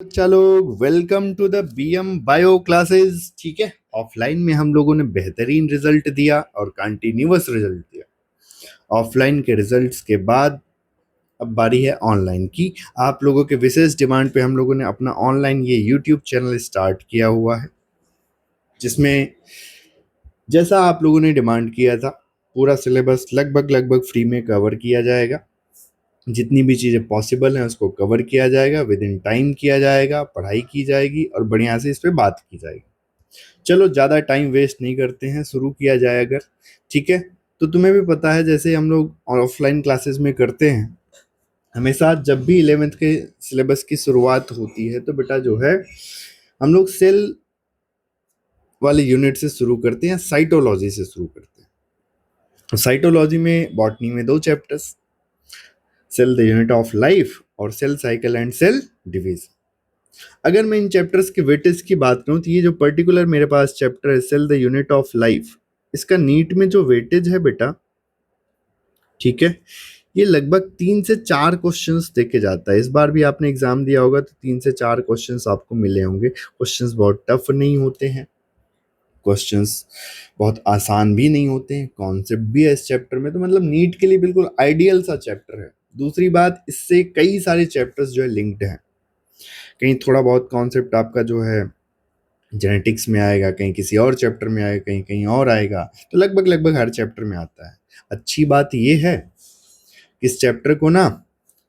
बच्चा लोग welcome to the BM bio classes. ठीक है, ऑफलाइन में हम लोगों ने बेहतरीन रिजल्ट दिया और कंटिन्यूअस रिजल्ट दिया। ऑफलाइन के रिजल्ट्स के बाद अब बारी है ऑनलाइन की। आप लोगों के विशेष डिमांड पे हम लोगों ने अपना ऑनलाइन ये यूट्यूब चैनल स्टार्ट किया हुआ है, जिसमें जैसा आप लोगों ने डिमांड किया था पूरा सिलेबस लगभग लगभग फ्री में कवर किया जाएगा। जितनी भी चीज़ें पॉसिबल हैं उसको कवर किया जाएगा, विद इन टाइम किया जाएगा, पढ़ाई की जाएगी और बढ़िया से इस पे बात की जाएगी। चलो ज़्यादा टाइम वेस्ट नहीं करते हैं, शुरू किया जाए अगर। ठीक है, तो तुम्हें भी पता है जैसे हम लोग ऑफलाइन क्लासेस में करते हैं, हमेशा जब भी 11th के सिलेबस की शुरुआत होती है तो बेटा जो है हम लोग सेल वाले यूनिट से शुरू करते हैं, साइटोलॉजी से शुरू करते हैं। साइटोलॉजी में बॉटनी में 2 chapters, cell the unit of life और cell cycle and cell division. अगर मैं इन चैप्टर्स के वेटेज की बात करूं तो ये जो पर्टिकुलर मेरे पास चैप्टर है cell the unit of life, इसका नीट में जो वेटेज है बेटा, ठीक है, ये लगभग 3 से 4 क्वेश्चंस देके जाता है। इस बार भी आपने एग्जाम दिया होगा तो 3 से 4 क्वेश्चंस आपको मिले होंगे। क्वेश्चंस बहुत टफ नहीं होते हैं, क्वेश्चंस बहुत आसान भी नहीं होते हैं, कॉन्सेप्ट भी है इस चैप्टर में, तो मतलब नीट के लिए बिल्कुल आइडियल सा चैप्टर है। दूसरी बात, इससे कई सारे चैप्टर्स जो है लिंक्ड हैं। कहीं थोड़ा बहुत कॉन्सेप्ट आपका जो है जेनेटिक्स में आएगा, कहीं किसी और चैप्टर में आएगा, कहीं कहीं और आएगा, तो लगभग लगभग हर चैप्टर में आता है। अच्छी बात ये है कि इस चैप्टर को ना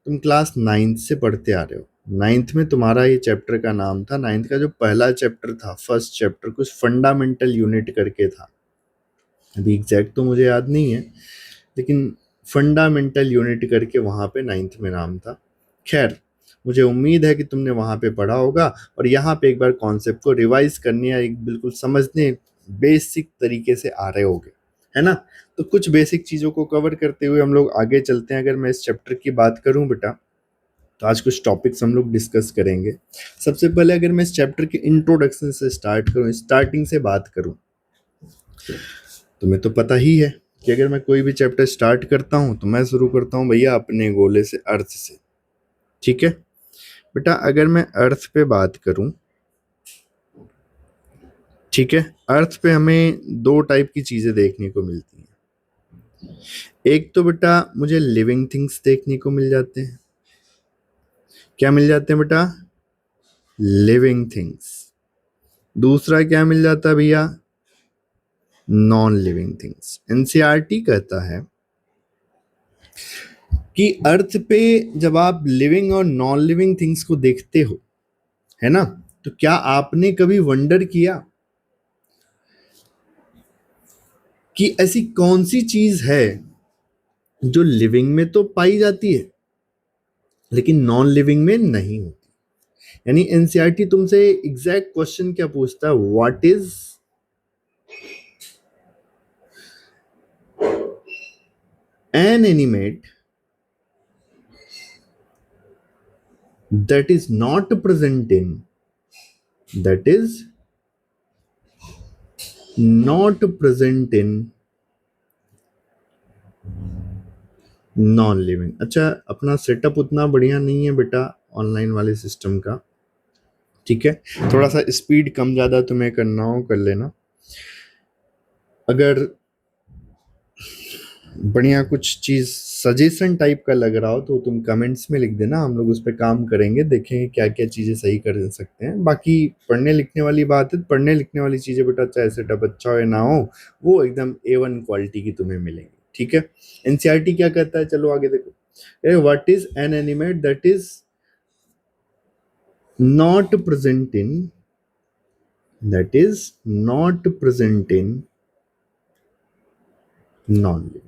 तुम क्लास 9th से पढ़ते आ रहे हो। 9th में तुम्हारा ये चैप्टर का नाम था, 9th का जो पहला चैप्टर था, फर्स्ट चैप्टर, कुछ फंडामेंटल यूनिट करके था। अभी एग्जैक्ट तो मुझे याद नहीं है, लेकिन फंडामेंटल यूनिट करके वहाँ पे 9th में नाम था। खैर, मुझे उम्मीद है कि तुमने वहाँ पे पढ़ा होगा और यहाँ पे एक बार कॉन्सेप्ट को रिवाइज करने या एक बिल्कुल समझने बेसिक तरीके से आ रहे होगे, है ना। तो कुछ बेसिक चीज़ों को कवर करते हुए हम लोग आगे चलते हैं। अगर मैं इस चैप्टर की बात करूँ बेटा, तो आज कुछ टॉपिक्स हम लोग डिस्कस करेंगे। सबसे पहले अगर मैं इस चैप्टर के इंट्रोडक्शन से स्टार्ट करूँ, स्टार्टिंग से बात करूँ, तुम्हें तो पता ही है कि अगर मैं कोई भी चैप्टर स्टार्ट करता हूँ तो मैं शुरू करता हूँ भैया अपने गोले से, अर्थ से। ठीक है बेटा, अगर मैं अर्थ पे बात करूं, ठीक है, अर्थ पे हमें 2 टाइप की चीजें देखने को मिलती हैं। एक तो बेटा मुझे लिविंग थिंग्स देखने को मिल जाते हैं। क्या मिल जाते हैं बेटा? Living things. दूसरा क्या मिल जाता है भैया? Non living things. एनसीईआरटी कहता है कि अर्थ पे जब आप लिविंग और नॉन लिविंग थिंग्स को देखते हो, है ना, तो क्या आपने कभी वंडर किया कि ऐसी कौन सी चीज है जो लिविंग में तो पाई जाती है लेकिन नॉन लिविंग में नहीं होती? यानी एनसीईआरटी तुमसे एग्जैक्ट क्वेश्चन क्या पूछता है, what is an animate that is not present in, that is not present in non living. अच्छा, अपना सेटअप उतना बढ़िया नहीं है बेटा ऑनलाइन वाले सिस्टम का, ठीक है, थोड़ा सा स्पीड कम ज्यादा तुम्हें करना हो कर लेना। अगर बढ़िया कुछ चीज सजेशन टाइप का लग रहा हो तो तुम कमेंट्स में लिख देना, हम लोग उस पर काम करेंगे, देखेंगे क्या क्या चीजें सही कर सकते हैं। बाकी पढ़ने लिखने वाली बात है, पढ़ने लिखने वाली चीजें बेटा चाहे सेटअप अच्छा हो या ना हो, वो एकदम A1 क्वालिटी की तुम्हें मिलेंगी। ठीक है, एनसीईआरटी क्या कहता है, चलो आगे देखो। What is an animate that is not present in, that is not present in non living.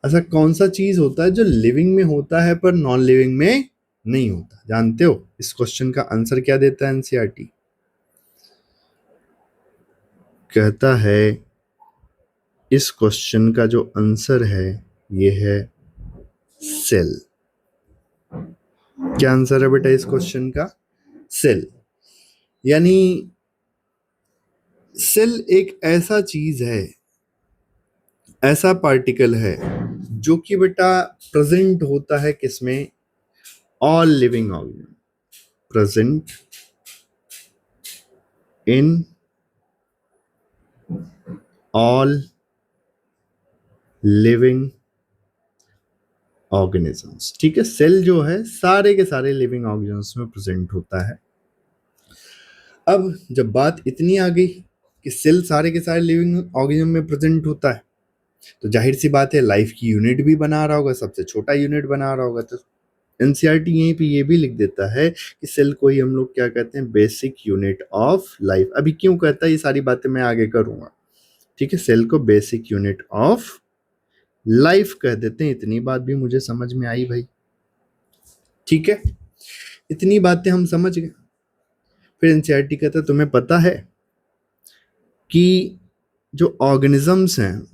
ऐसा कौन सा चीज होता है जो लिविंग में होता है पर नॉन लिविंग में नहीं होता? जानते हो इस क्वेश्चन का आंसर क्या देता है एनसीईआरटी? कहता है इस क्वेश्चन का जो आंसर है ये है सेल। क्या आंसर है बेटा इस क्वेश्चन का? सेल। यानी सेल एक ऐसा चीज है, ऐसा पार्टिकल है जो कि बेटा प्रेजेंट होता है किसमें? All living organism. present in all living organisms। ठीक है, सेल जो है सारे के सारे लिविंग ऑर्गेनिज्म्स में प्रेजेंट होता है। अब जब बात इतनी आ गई कि सेल सारे के सारे लिविंग ऑर्गेनिज्म में प्रेजेंट होता है, तो जाहिर सी बात है लाइफ की यूनिट भी बना रहा होगा, सबसे छोटा यूनिट बना रहा होगा। तो एनसीईआरटी यहीं पे ये भी लिख देता है कि सेल को ही हम लोग क्या कहते हैं, बेसिक यूनिट ऑफ लाइफ। अभी क्यों कहता है ये सारी बातें मैं आगे करूंगा। ठीक है, सेल को बेसिक यूनिट ऑफ लाइफ कह देते हैं। इतनी बात भी मुझे समझ में आई भाई। ठीक है, इतनी बातें हम समझ गए। फिर एनसीईआरटी कहता है तुम्हें पता है कि जो ऑर्गेनिजम्स हैं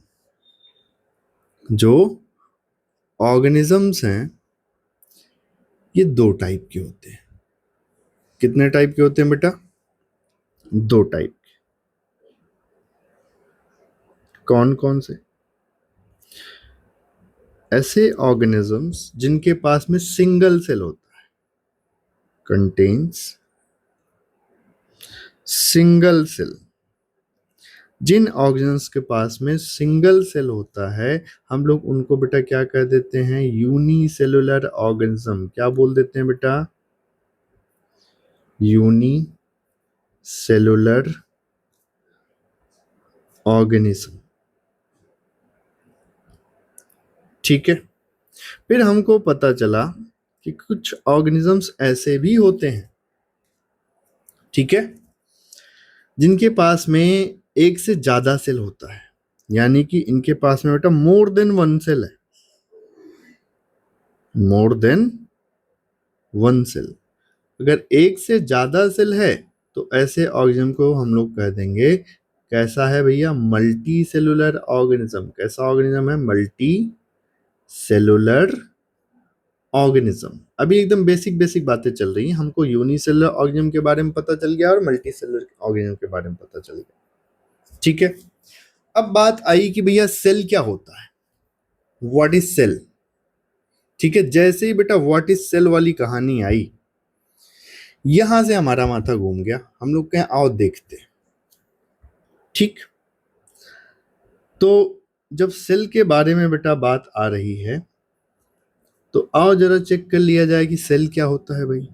ये दो टाइप के होते हैं। कितने टाइप के होते हैं बेटा? दो टाइप। कौन कौन से? ऐसे ऑर्गेनिजम्स जिनके पास में सिंगल सेल होता है, कंटेन्स सिंगल सेल। जिन ऑर्गेनिजम्स के पास में सिंगल सेल होता है हम लोग उनको बेटा क्या कह देते हैं, यूनिसेलुलर ऑर्गेनिज्म। क्या बोल देते हैं बेटा? Unicellular organism. ठीक है, फिर हमको पता चला कि कुछ ऑर्गेनिजम्स ऐसे भी होते हैं, ठीक है, जिनके पास में एक से ज्यादा सेल होता है, यानी कि इनके पास में बेटा मोर देन वन सेल है, मोर देन वन सेल। अगर एक से ज्यादा सेल है तो ऐसे ऑर्गेनिज्म को हम लोग कह देंगे, कैसा है भैया, मल्टी सेलुलर ऑर्गेनिज्म। कैसा ऑर्गेनिज्म है? Multi cellular organism. अभी एकदम बेसिक बेसिक बातें चल रही हैं, हमको यूनिसेलुलर ऑर्गेनिज्म के बारे में पता चल गया और मल्टी सेलुलर ऑर्गेनिज्म के बारे में पता चल गया। ठीक है, अब बात आई कि भैया सेल क्या होता है, व्हाट इज सेल। ठीक है, जैसे ही बेटा व्हाट इज सेल वाली कहानी आई, यहां से हमारा माथा घूम गया। हम लोग कहें आओ देखते। ठीक, तो जब सेल के बारे में बेटा बात आ रही है तो आओ जरा चेक कर लिया जाए कि सेल क्या होता है भाई।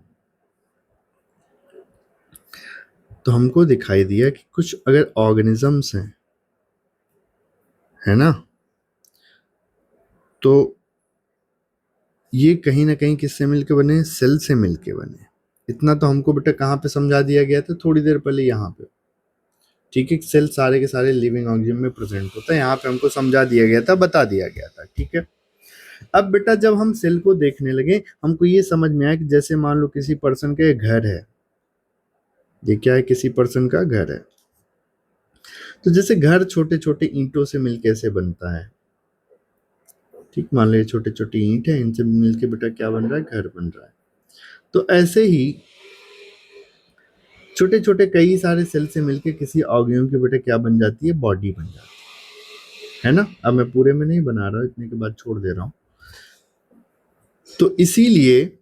तो हमको दिखाई दिया कि कुछ अगर ऑर्गेनिजम्स हैं, है ना, तो ये कहीं ना कहीं किससे मिलके बने? सेल से मिलके बने। इतना तो हमको बेटा कहाँ पे समझा दिया गया था थोड़ी देर पहले, यहाँ पे। ठीक है, सेल सारे के सारे लिविंग ऑर्गेनिज्म में प्रेजेंट होता है, यहाँ पे हमको समझा दिया गया था, बता दिया गया था। ठीक है, अब बेटा जब हम सेल को देखने लगे हमको ये समझ में आया कि जैसे मान लो किसी पर्सन का घर है, ये क्या है, किसी पर्सन का घर है। तो जैसे घर छोटे छोटे ईंटों से मिलके ऐसे बनता है, ठीक, मान लो ये छोटे छोटे ईंट है, इनसे मिलके बेटा क्या बन रहा है, घर बन रहा है। तो ऐसे ही छोटे छोटे कई सारे सेल से मिलके किसी ऑर्गेनिज्म की बेटा क्या बन जाती है, बॉडी बन जाती है ना। अब मैं पूरे में नहीं बना रहा हूं, इतने के बाद छोड़ दे रहा हूं। तो इसीलिए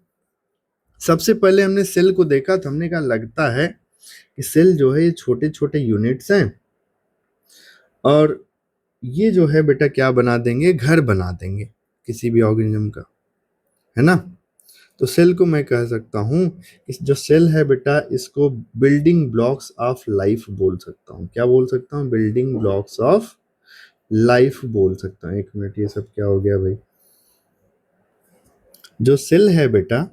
सबसे पहले हमने सेल को देखा तो हमने कहा लगता है कि सेल जो है ये छोटे छोटे यूनिट्स हैं और ये जो है बेटा क्या बना देंगे, घर बना देंगे किसी भी ऑर्गेनिज्म का, है ना। तो सेल को मैं कह सकता हूं, इस जो सेल है बेटा इसको बिल्डिंग ब्लॉक्स ऑफ लाइफ बोल सकता हूं। क्या बोल सकता हूं? बिल्डिंग ब्लॉक्स ऑफ लाइफ बोल सकता हूं। एक मिनट, ये सब क्या हो गया भाई। जो सेल है बेटा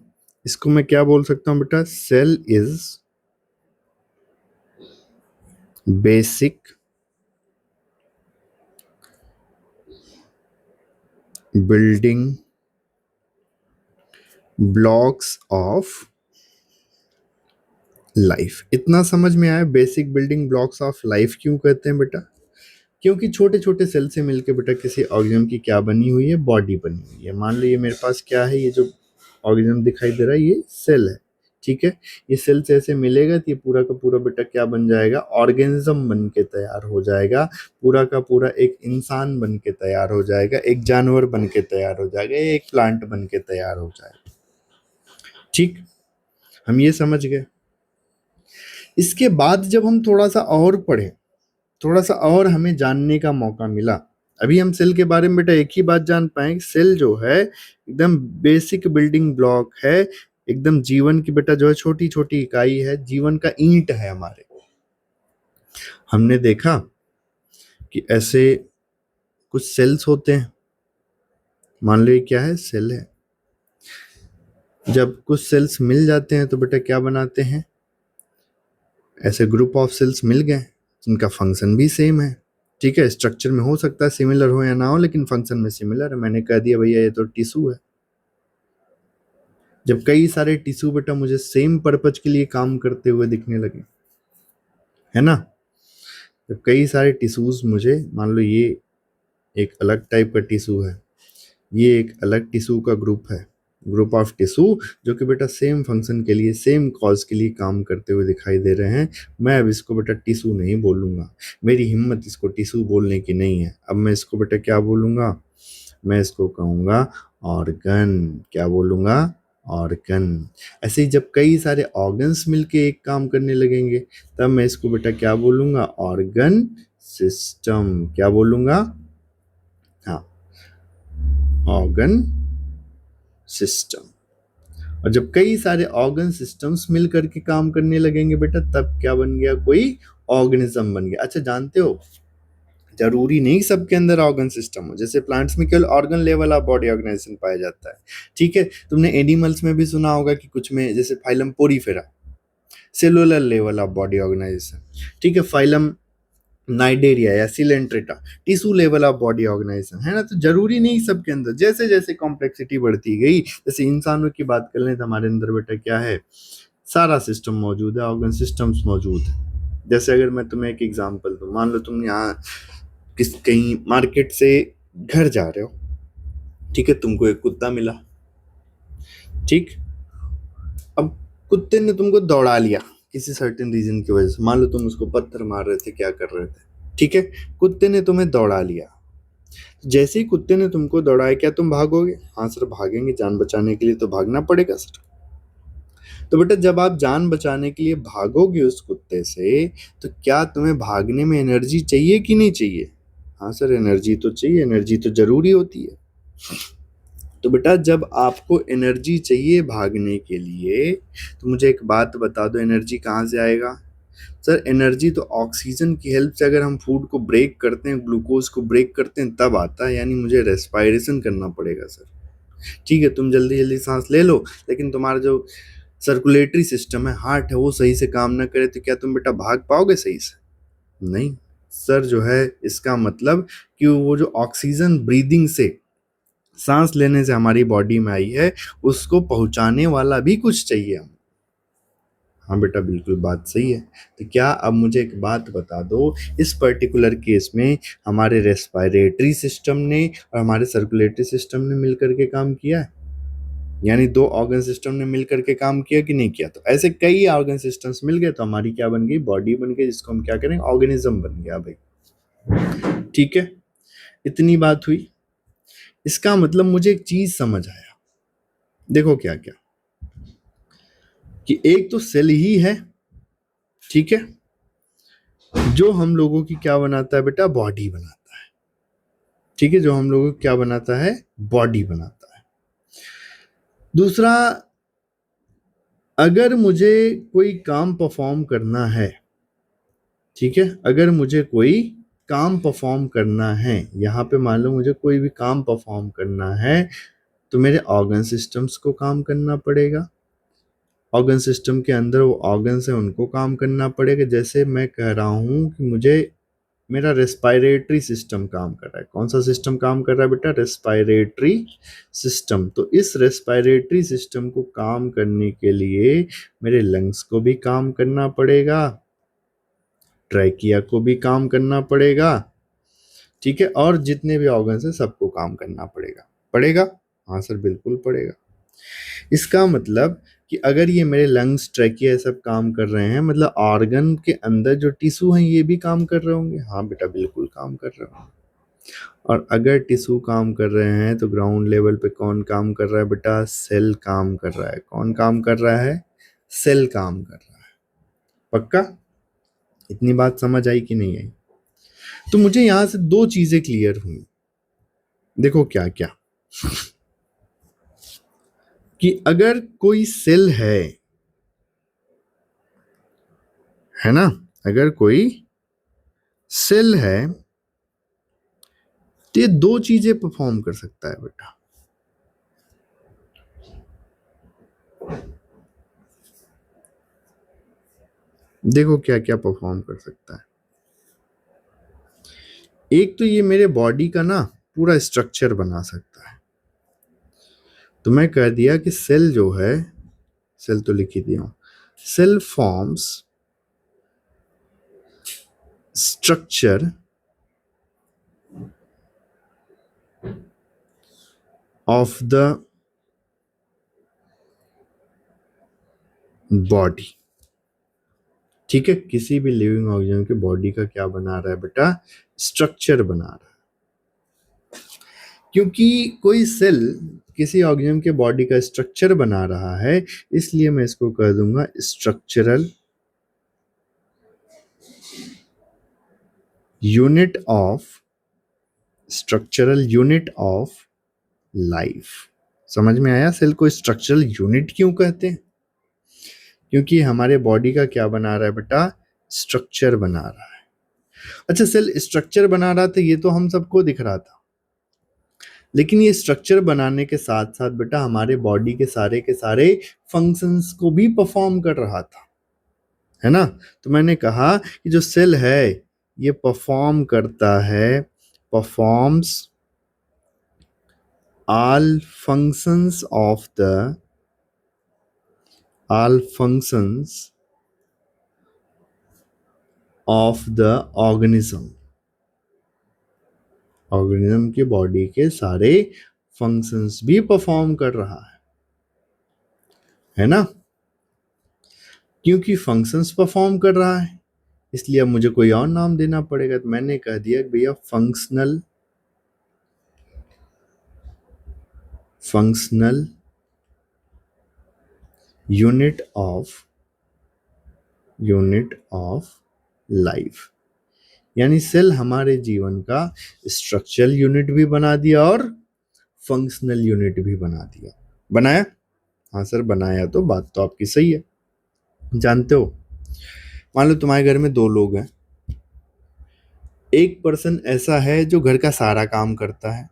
इसको मैं क्या बोल सकता हूं बेटा, cell is basic building blocks of life. इतना समझ में आया basic building blocks of life क्यों कहते हैं बेटा? क्योंकि छोटे छोटे सेल से मिलकर बेटा किसी ऑर्गेनिज्म की क्या बनी हुई है, बॉडी बनी हुई है। मान लो ये मेरे पास क्या है, ये जो ऑर्गेनिज्म दिखाई दे रहा है ये सेल है। ठीक है, ये सेल से ऐसे मिलेगा तो ये पूरा का पूरा बेटा क्या बन जाएगा, ऑर्गेनिज्म बन के तैयार हो जाएगा। पूरा का पूरा एक इंसान बन के तैयार हो जाएगा, एक जानवर बन के तैयार हो जाएगा, एक प्लांट बन के तैयार हो जाएगा। ठीक, हम ये समझ गए। इसके बाद जब हम थोड़ा सा और पढ़े, थोड़ा सा और हमें जानने का मौका मिला, अभी हम सेल के बारे में बेटा एक ही बात जान पाए, सेल जो है एकदम बेसिक बिल्डिंग ब्लॉक है, एकदम जीवन की बेटा जो है छोटी छोटी इकाई है, जीवन का ईंट है हमारे। हमने देखा कि ऐसे कुछ सेल्स होते हैं, मान लो ये क्या है, सेल है। जब कुछ सेल्स मिल जाते हैं तो बेटा क्या बनाते हैं, ऐसे ग्रुप ऑफ सेल्स मिल गए जिनका फंक्शन भी सेम है। ठीक है, स्ट्रक्चर में हो सकता है सिमिलर हो या ना हो, लेकिन फंक्शन में सिमिलर है। मैंने कह दिया भैया ये तो टिश्यू है। जब कई सारे टिश्यू बेटा मुझे सेम पर्पज के लिए काम करते हुए दिखने लगे, है ना, जब कई सारे टिश्यूज मुझे, मान लो ये एक अलग टाइप का टिश्यू है, ये एक अलग टिश्यू का ग्रुप है, ग्रुप ऑफ टिश्यू जो कि बेटा सेम फंक्शन के लिए, सेम कॉज के लिए काम करते हुए दिखाई दे रहे हैं। मैं अब इसको बेटा टिश्यू नहीं बोलूंगा, मेरी हिम्मत इसको टिश्यू बोलने की नहीं है। अब मैं इसको बेटा क्या बोलूंगा, मैं इसको कहूंगा ऑर्गन। क्या बोलूंगा, ऑर्गन। ऐसे ही जब कई सारे ऑर्गन्स मिलके एक काम करने लगेंगे, तब मैं इसको बेटा क्या बोलूंगा, ऑर्गन सिस्टम। क्या बोलूंगा, हाँ, ऑर्गन सिस्टम। और जब कई सारे ऑर्गन सिस्टम्स मिल करके काम करने लगेंगे बेटा, तब क्या बन गया, कोई ऑर्गेनिज्म बन गया। अच्छा जानते हो, जरूरी नहीं सबके अंदर ऑर्गन सिस्टम हो, जैसे प्लांट्स में केवल organ level of body organisation पाया जाता है। ठीक है, तुमने एनिमल्स में भी सुना होगा कि कुछ में, जैसे phylum porifera, cellular level of body organisation. ठीक है, फाइलम नाइडेरिया या coelenterata, tissue level of body organisation, है ना। तो जरूरी नहीं सबके अंदर, जैसे जैसे कॉम्प्लेक्सिटी बढ़ती गई, जैसे इंसानों की बात कर लें तो हमारे अंदर बेटा क्या है, सारा सिस्टम मौजूद है, ऑर्गन सिस्टम्स मौजूद है। जैसे अगर मैं तुम्हें एक एग्जांपल दूं, मान लो तुम यहाँ कहीं मार्केट से घर जा रहे हो, ठीक है, तुमको एक कुत्ता मिला। ठीक, अब कुत्ते ने तुमको दौड़ा लिया किसी सर्टेन रीजन की वजह से, मान लो तुम उसको पत्थर मार रहे थे, क्या कर रहे थे, ठीक है, कुत्ते ने तुम्हें दौड़ा लिया। जैसे ही कुत्ते ने तुमको दौड़ाया, क्या तुम भागोगे? हाँ सर भागेंगे, जान बचाने के लिए तो भागना पड़ेगा सर। तो बेटा जब आप जान बचाने के लिए भागोगे उस कुत्ते से, तो क्या तुम्हें भागने में एनर्जी चाहिए कि नहीं चाहिए? हाँ सर एनर्जी तो चाहिए, एनर्जी तो जरूरी होती है। तो बेटा जब आपको एनर्जी चाहिए भागने के लिए, तो मुझे एक बात बता दो, एनर्जी कहाँ से आएगा? सर एनर्जी तो ऑक्सीजन की हेल्प से, अगर हम फूड को ब्रेक करते हैं, ग्लूकोज को ब्रेक करते हैं, तब आता है, यानी मुझे रेस्पायरेशन करना पड़ेगा सर। ठीक है, तुम जल्दी जल्दी सांस ले लो, लेकिन तुम्हारा जो सर्कुलेटरी सिस्टम है, हार्ट है, वो सही से काम ना करे, तो क्या तुम बेटा भाग पाओगे सही से? नहीं सर, जो है इसका मतलब कि वो जो ऑक्सीजन ब्रीदिंग से, सांस लेने से हमारी बॉडी में आई है, उसको पहुंचाने वाला भी कुछ चाहिए हम। हाँ बेटा बिल्कुल बात सही है। तो क्या अब मुझे एक बात बता दो, इस पर्टिकुलर केस में हमारे रेस्पिरेटरी सिस्टम ने और हमारे सर्कुलेटरी सिस्टम ने मिलकर के काम किया है, यानी दो ऑर्गन सिस्टम ने मिलकर के काम किया कि नहीं किया? तो ऐसे कई ऑर्गन सिस्टम्स मिल गए तो हमारी क्या बन गई, बॉडी बन गई, जिसको हम क्या करेंगे, ऑर्गेनिज्म बन गया भाई। ठीक है, इतनी बात हुई। इसका मतलब मुझे एक चीज समझ आया, देखो क्या क्या, कि एक तो सेल ही है, ठीक है, जो हम लोगों की क्या बनाता है बेटा, बॉडी बनाता है। ठीक है, जो हम लोगों को क्या बनाता है, बॉडी बनाता है। दूसरा, अगर मुझे कोई काम परफॉर्म करना है, ठीक है, अगर मुझे कोई काम परफॉर्म करना है, यहाँ पे मान लो मुझे कोई भी काम परफॉर्म करना है, तो मेरे ऑर्गन सिस्टम्स को काम करना पड़ेगा, ऑर्गन सिस्टम के अंदर वो ऑर्गन्स हैं उनको काम करना पड़ेगा। जैसे मैं कह रहा हूँ कि मुझे, मेरा रेस्पिरेटरी सिस्टम काम कर रहा है, कौन सा सिस्टम काम कर रहा है बेटा, रेस्पिरेटरी सिस्टम। तो इस रेस्पिरेटरी सिस्टम को काम करने के लिए मेरे लंग्स को भी काम करना पड़ेगा, ट्रैकिया को भी काम करना पड़ेगा, ठीक है, और जितने भी ऑर्गन्स हैं सबको काम करना पड़ेगा। पड़ेगा? हाँ सर बिल्कुल पड़ेगा। इसका मतलब कि अगर ये मेरे लंग्स, ट्रैकिया ये सब काम कर रहे हैं, मतलब ऑर्गन के अंदर जो टिश्यू हैं ये भी काम कर रहे होंगे। हाँ बेटा बिल्कुल काम कर रहे होंगे। और अगर टिश्यू काम कर रहे हैं तो ग्राउंड लेवल पे कौन काम कर रहा है बेटा, सेल काम कर रहा है। कौन काम कर रहा है? सेल काम कर रहा है। पक्का? इतनी बात समझ आई कि नहीं आई? तो मुझे यहां से दो चीजें क्लियर हुई। देखो क्या क्या, कि अगर कोई सेल है ना, अगर कोई सेल है तो ये दो चीजें परफॉर्म कर सकता है बेटा। देखो क्या क्या परफॉर्म कर सकता है। एक तो ये मेरे बॉडी का ना पूरा स्ट्रक्चर बना सकता है। तो मैं कह दिया कि सेल जो है, सेल तो लिख ही दिया हूं, cell forms structure of the body. ठीक है, किसी भी लिविंग ऑर्गेनिज्म के बॉडी का क्या बना रहा है बेटा? स्ट्रक्चर बना रहा है। क्योंकि कोई सेल किसी ऑर्गेनिज्म के बॉडी का स्ट्रक्चर बना रहा है, इसलिए मैं इसको कह दूंगा स्ट्रक्चरल यूनिट ऑफ लाइफ। समझ में आया? सेल को स्ट्रक्चरल यूनिट क्यों कहते हैं? क्योंकि हमारे बॉडी का क्या बना रहा है बेटा? स्ट्रक्चर बना रहा है। अच्छा, सेल स्ट्रक्चर बना रहा था ये तो हम सबको दिख रहा था, लेकिन ये स्ट्रक्चर बनाने के साथ साथ बेटा हमारे बॉडी के सारे फंक्शंस को भी परफॉर्म कर रहा था, है ना। तो मैंने कहा कि जो सेल है ये परफॉर्म करता है, performs all functions of the all functions of the organism। Organism की बॉडी के सारे फंक्शंस भी परफॉर्म कर रहा है ना। क्योंकि फंक्शंस परफॉर्म कर रहा है इसलिए अब मुझे कोई और नाम देना पड़ेगा। तो मैंने कह दिया कि भैया फंक्शनल यूनिट ऑफ लाइफ। यानी सेल हमारे जीवन का स्ट्रक्चरल यूनिट भी बना दिया और फंक्शनल यूनिट भी बना दिया। बनाया? हाँ सर बनाया। तो बात तो आपकी सही है। जानते हो, मान लो तुम्हारे घर में दो लोग हैं, एक पर्सन ऐसा है जो घर का सारा काम करता है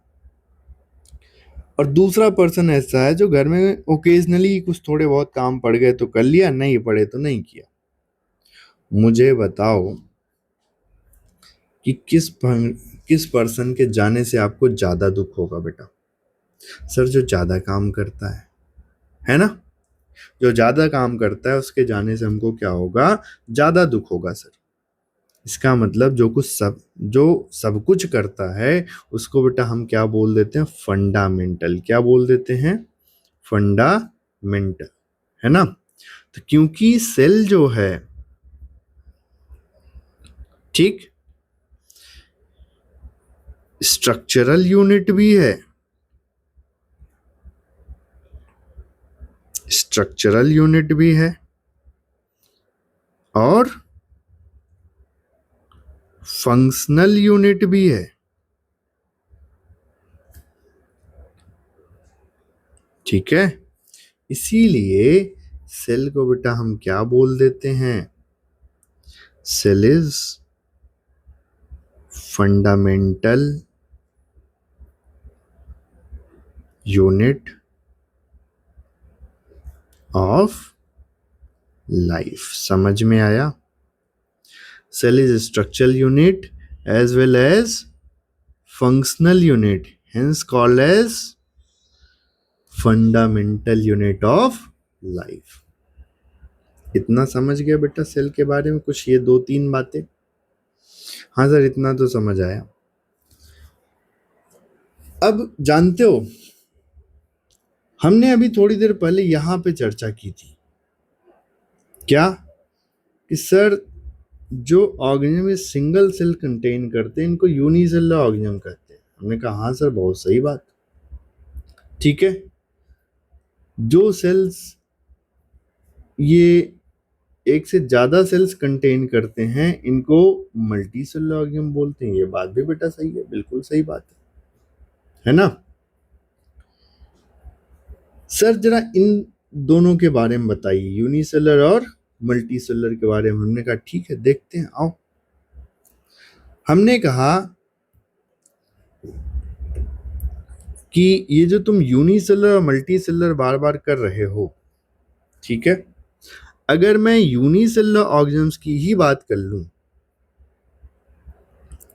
और दूसरा पर्सन ऐसा है जो घर में ओकेजनली कुछ थोड़े बहुत काम पड़ गए तो कर लिया, नहीं पड़े तो नहीं किया। मुझे बताओ कि किस पर्सन के जाने से आपको ज्यादा दुख होगा बेटा? सर जो ज्यादा काम करता है ना, जो ज्यादा काम करता है उसके जाने से हमको क्या होगा? ज्यादा दुख होगा सर। इसका मतलब जो सब कुछ करता है उसको बेटा हम क्या बोल देते हैं? फंडामेंटल। क्या बोल देते हैं? फंडामेंटल, है ना। तो क्योंकि सेल जो है, ठीक, स्ट्रक्चरल यूनिट भी है, स्ट्रक्चरल यूनिट भी है और फंक्शनल यूनिट भी है। ठीक है, इसीलिए सेल को बेटा हम क्या बोल देते हैं? Cell is fundamental unit of life. समझ में आया? Cell is structural unit as well as functional unit, hence called as fundamental unit of life. इतना समझ गया बेटा सेल के बारे में? कुछ ये दो तीन बातें? हाँ सर इतना तो समझ आया। अब जानते हो, हमने अभी थोड़ी देर पहले यहां पे चर्चा की थी क्या, कि सर जो ऑर्गेनिज्म सिंगल सेल कंटेन करते हैं इनको यूनिसेलुलर ऑर्गेनिज्म कहते हैं। हमने कहा हाँ सर बहुत सही बात। ठीक है, जो सेल्स ये एक से ज्यादा सेल्स कंटेन करते हैं, इनको मल्टी सेलुलर ऑर्गेनिज्म बोलते हैं। ये बात भी बेटा सही है, बिल्कुल सही बात है ना। सर जरा इन दोनों के बारे में बताइए, यूनिसेलुलर और मल्टी सेलुलर के बारे में। हमने कहा ठीक है, देखते हैं, आओ। हमने कहा कि ये जो तुम यूनिसेलुलर और मल्टी सेलुलर बार बार कर रहे हो, ठीक है, अगर मैं यूनिसेलुलर ऑर्गेनिज्म्स की ही बात कर लूं,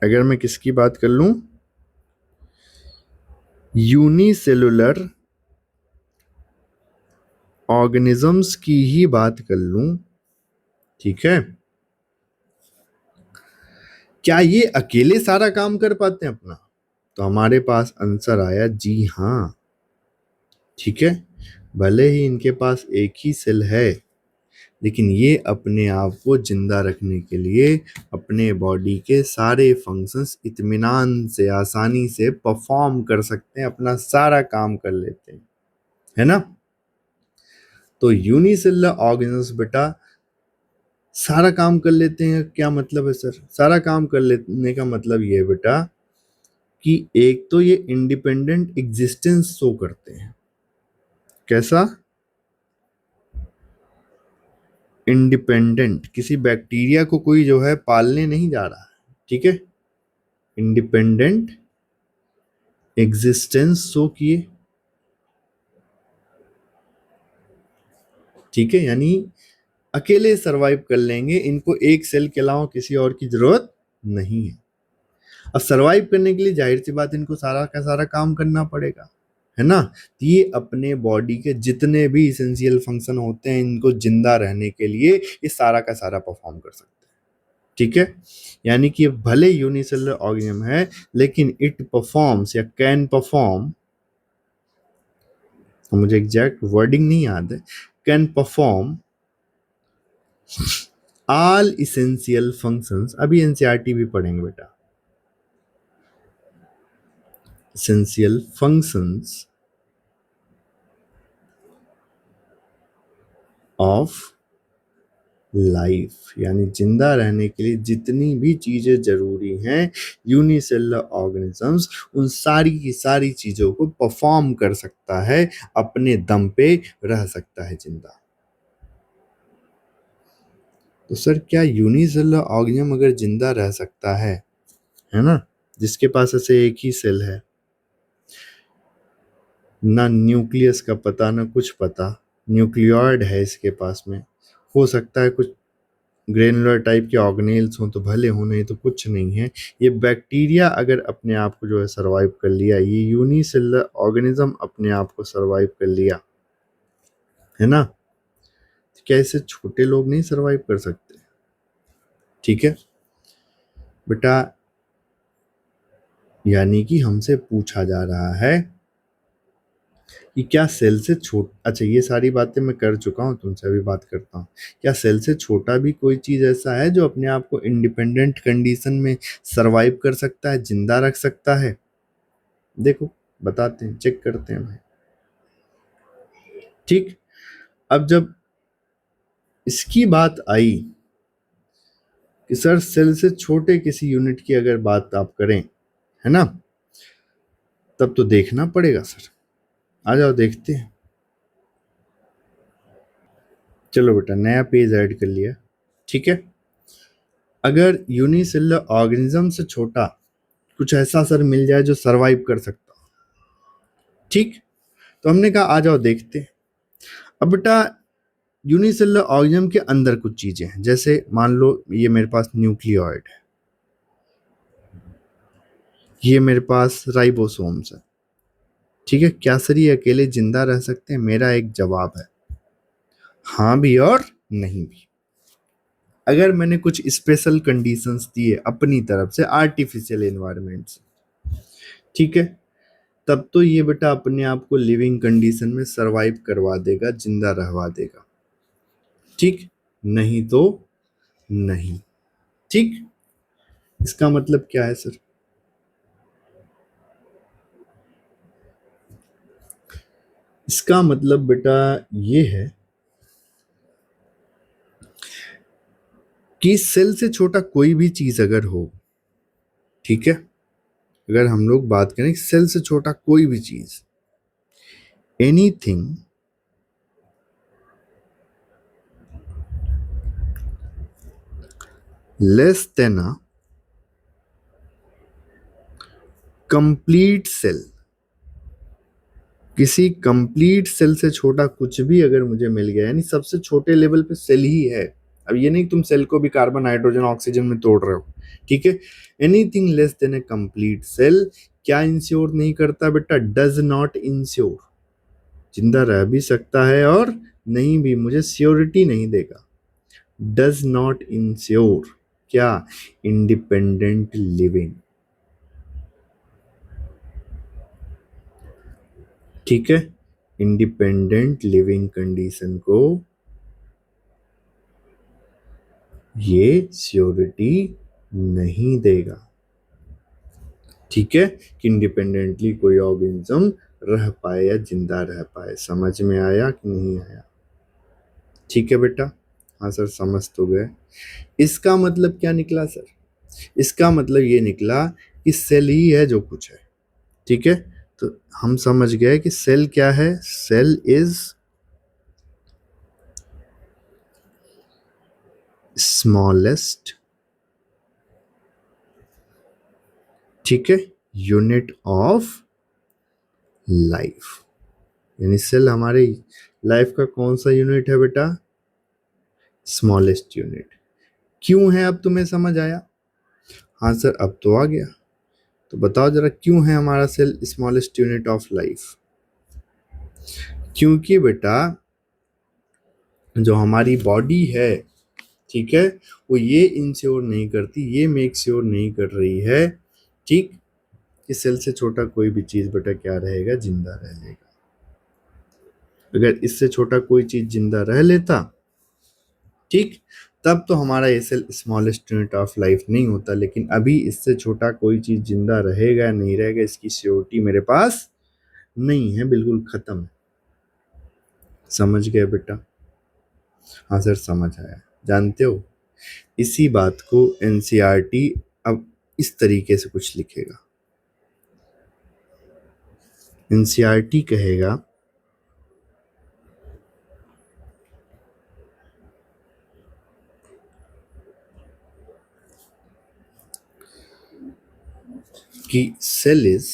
अगर मैं किसकी बात कर लूं, यूनिसेलुलर ऑर्गेनिजम्स की ही बात कर लूं, ठीक है, क्या ये अकेले सारा काम कर पाते हैं अपना? तो हमारे पास आंसर आया जी हाँ, ठीक है। भले ही इनके पास एक ही सेल है, लेकिन ये अपने आप को जिंदा रखने के लिए अपने बॉडी के सारे फंक्शंस इत्मीनान से, आसानी से परफॉर्म कर सकते हैं, अपना सारा काम कर लेते हैं, है ना। तो यूनिसेलुलर ऑर्गेनिज्म्स बेटा सारा काम कर लेते हैं, क्या मतलब है सर? सारा काम कर लेने का मतलब ये है बेटा कि एक तो ये इंडिपेंडेंट एग्जिस्टेंस शो करते हैं। कैसा? इंडिपेंडेंट, किसी बैक्टीरिया को कोई जो है पालने नहीं जा रहा है, ठीक है, इंडिपेंडेंट एग्जिस्टेंस शो किए, ठीक है, यानी अकेले सरवाइव कर लेंगे, इनको एक सेल के अलावा किसी और की जरूरत नहीं है। अब सरवाइव करने के लिए जाहिर सी बात इनको सारा का सारा काम करना पड़ेगा, है ना। तो ये अपने बॉडी के जितने भी इसेंशियल फंक्शन होते हैं, इनको जिंदा रहने के लिए ये सारा का सारा परफॉर्म कर सकते हैं, ठीक है। यानी कि भले यूनिसेलुलर ऑर्गेनिज्म है, लेकिन इट परफॉर्म्स या कैन परफॉर्म, मुझे एग्जैक्ट वर्डिंग नहीं याद है, can perform all essential functions. अभी एनसीईआरटी भी पढ़ेंगे बेटा, इसेंशियल फंक्शंस ऑफ लाइफ, यानी जिंदा रहने के लिए जितनी भी चीजें जरूरी हैं, यूनिसेलुलर ऑर्गेनिजम्स उन सारी की सारी चीजों को परफॉर्म कर सकता है, अपने दम पे रह सकता है जिंदा। तो सर क्या यूनिसेलुलर ऑर्गेनिज्म अगर जिंदा रह सकता है ना, जिसके पास ऐसे एक ही सेल है, ना न्यूक्लियस का पता ना कुछ पता, न्यूक्लियॉइड है इसके पास में, हो सकता है कुछ ग्रेनुलर टाइप के ऑर्गेनेल्स हों तो भले हो, नहीं तो कुछ नहीं है। ये बैक्टीरिया अगर अपने आप को जो है सरवाइव कर लिया, ये यूनिसेलुलर ऑर्गेनिज्म अपने आप को सरवाइव कर लिया, है ना, तो क्या ऐसे छोटे लोग नहीं सरवाइव कर सकते? ठीक है बेटा, यानी कि हमसे पूछा जा रहा है कि क्या सेल से अच्छा ये सारी बातें मैं कर चुका हूं, तुमसे अभी बात करता हूँ, क्या सेल से छोटा भी कोई चीज ऐसा है जो अपने आप को इंडिपेंडेंट कंडीशन में सरवाइव कर सकता है, जिंदा रख सकता है? देखो बताते हैं, चेक करते हैं भाई। ठीक, अब जब इसकी बात आई कि सर सेल से छोटे किसी यूनिट की अगर बात आप करें, है ना, तब तो देखना पड़ेगा सर। आ जाओ देखते हैं। चलो बेटा नया पेज ऐड कर लिया, ठीक है। अगर यूनिसेलुलर ऑर्गेनिज्म से छोटा कुछ ऐसा सर मिल जाए जो सरवाइव कर सकता, ठीक, तो हमने कहा आ जाओ देखते हैं। अब बेटा यूनिसेलुलर ऑर्गेनिज्म के अंदर कुछ चीजें हैं, जैसे मान लो ये मेरे पास न्यूक्लियोइड है, ये मेरे पास राइबोसोम्स है, ठीक है। क्या सर ये अकेले जिंदा रह सकते हैं? मेरा एक जवाब है, हाँ भी और नहीं भी। अगर मैंने कुछ स्पेशल कंडीशंस दिए अपनी तरफ से, आर्टिफिशियल एनवायरनमेंट से, ठीक है, तब तो ये बेटा अपने आप को लिविंग कंडीशन में सरवाइव करवा देगा, जिंदा रहवा देगा, ठीक, नहीं तो नहीं, ठीक। इसका मतलब क्या है सर? इसका मतलब बेटा ये है कि सेल से छोटा कोई भी चीज अगर हो, ठीक है, अगर हम लोग बात करें सेल से छोटा कोई भी चीज, anything less than a complete cell, किसी कंप्लीट सेल से छोटा कुछ भी अगर मुझे मिल गया, यानी सबसे छोटे लेवल पे सेल ही है। अब ये नहीं तुम सेल को भी कार्बन हाइड्रोजन ऑक्सीजन में तोड़ रहे हो, ठीक है। एनीथिंग लेस देन ए कंप्लीट सेल क्या इंश्योर नहीं करता बेटा? डज नॉट इंश्योर, जिंदा रह भी सकता है और नहीं भी, मुझे श्योरिटी नहीं देगा। डज नॉट इंश्योर क्या? इंडिपेंडेंट लिविंग, ठीक है। इंडिपेंडेंट लिविंग कंडीशन को ये श्योरिटी नहीं देगा, ठीक है, कि इंडिपेंडेंटली कोई ऑर्गेनिज्म रह पाए या जिंदा रह पाए। समझ में आया कि नहीं आया? ठीक है बेटा, हाँ सर समझ तो गए। इसका मतलब क्या निकला सर? इसका मतलब ये निकला कि सेल ही है जो कुछ है, ठीक है। तो हम समझ गए कि सेल क्या है। सेल इज स्मॉलेस्ट, ठीक है, यूनिट ऑफ लाइफ। यानी सेल हमारे लाइफ का कौन सा यूनिट है बेटा? Smallest unit. क्यों है, अब तुम्हें समझ आया? हाँ सर अब तो आ गया। तो बताओ जरा क्यों है हमारा cell smallest unit of life? क्योंकि बेटा जो हमारी बॉडी है, ठीक है, वो ये इंश्योर नहीं करती, ये मेक श्योर नहीं कर रही है, ठीक, कि सेल से छोटा कोई भी चीज बेटा क्या रहेगा? जिंदा रह लेगा। अगर इससे छोटा कोई चीज जिंदा रह लेता, ठीक, तब तो हमारा ये cell smallest unit of life नहीं होता। लेकिन अभी इससे छोटा कोई चीज जिंदा रहेगा या नहीं रहेगा इसकी श्योरिटी मेरे पास नहीं है, बिल्कुल खत्म है। समझ गए बेटा? हाँ सर समझ आया। जानते हो इसी बात को एनसीईआरटी अब इस तरीके से कुछ लिखेगा। एनसीईआरटी कहेगा कि सेल इज,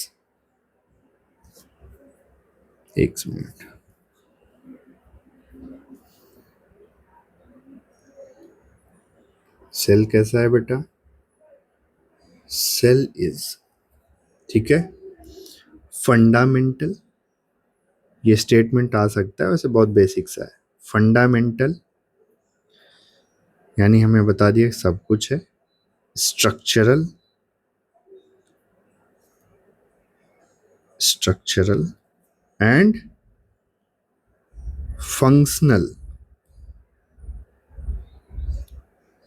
एक मिनट, सेल कैसा है बेटा? सेल इज, ठीक है, फंडामेंटल, ये स्टेटमेंट आ सकता है, वैसे बहुत बेसिक सा है। फंडामेंटल यानी हमें बता दिया सब कुछ है। Structural, structural and functional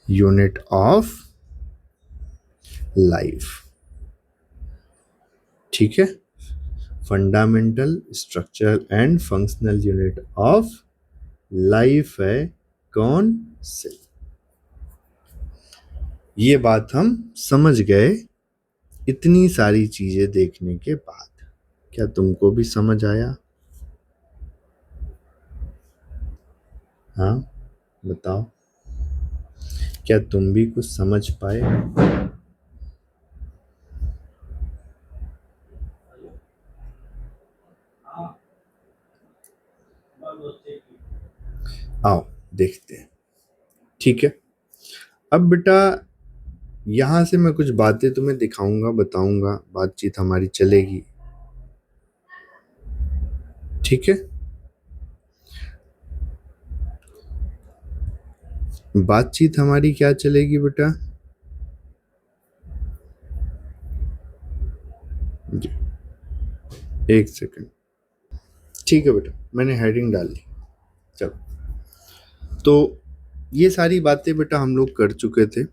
unit of life, ठीक है। Fundamental, structural and functional unit of life है कौन? सेल। ये बात हम समझ गए इतनी सारी चीजें देखने के बाद। क्या तुमको भी समझ आया? हाँ बताओ, क्या तुम भी कुछ समझ पाए? आओ देखते हैं, ठीक है। अब बेटा यहां से मैं कुछ बातें तुम्हें दिखाऊंगा, बताऊंगा, बातचीत हमारी चलेगी, ठीक है। बातचीत हमारी क्या चलेगी बेटा? जी, एक सेकंड, ठीक है बेटा, मैंने हेडिंग डाल ली। चलो, तो ये सारी बातें बेटा हम लोग कर चुके थे,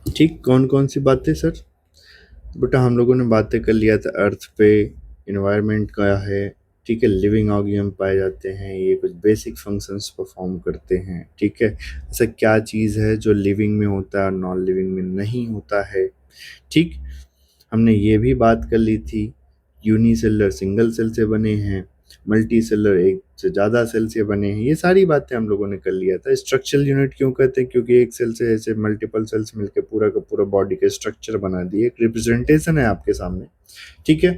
ठीक। कौन कौन सी बातें सर? बेटा हम लोगों ने बातें कर लिया था अर्थ पे, इन्वायरमेंट क्या है, ठीक है, लिविंग ऑर्गेनिज्म पाए जाते हैं, ये कुछ बेसिक फंक्शंस परफॉर्म करते हैं। ठीक है, ऐसा क्या चीज़ है जो लिविंग में होता है और नॉन लिविंग में नहीं होता है। ठीक, हमने ये भी बात कर ली थी, यूनिसेलुलर सिंगल सेल से बने हैं, मल्टी सेलुलर एक से ज़्यादा सेल से बने हैं, ये सारी बातें हम लोगों ने कर लिया था। स्ट्रक्चरल यूनिट क्यों कहते हैं, क्योंकि एक सेल से ऐसे मल्टीपल सेल्स मिलकर पूरा का पूरा बॉडी का स्ट्रक्चर बना दिए, एक रिप्रेजेंटेशन है आपके सामने। ठीक है,